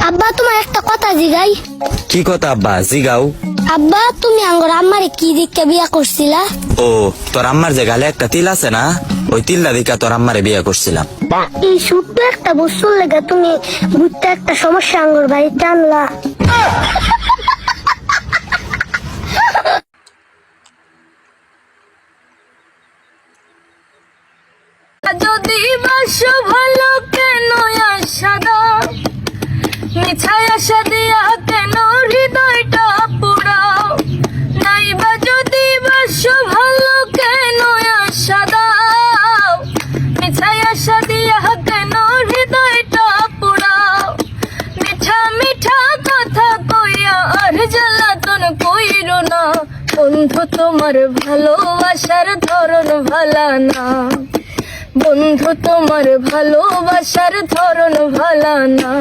আব্বা তোমার একটা কথা জিগাই। কি কথা আব্বা, জিগাও। আব্বা তুমি আঙ্গর আম্মারে কি দিকে বিয়া করছিলা? ও, তোর আম্মার যে গালে একটা তিল আছে না, ওই তিল্লা দিকা তোর আম্মারে বিয়ে করছিলাম। এই ছোট্ট একটা বস্তুর লেগে তুমি বুঝতে একটা সমস্যা আঙ্গর বাড়িতে আনলা। যদি বাসো ভালো কেন আশা দাও, মিছায় আশা দিয়া কেন হৃদয়টা পুরাও। নাইবা যদি বাসো ভালো কেন আশা দাও, মিছায় আশা দিয়া কেন হৃদয়টা পুরাও। মিঠা মিঠা কথা কইয়া আর জ্বালাতন কইরো না, বন্ধু তোমার ভালোবাসার ধরন ভালা না। বন্ধু তোমার ভালোবাসার ধরন ভালা না।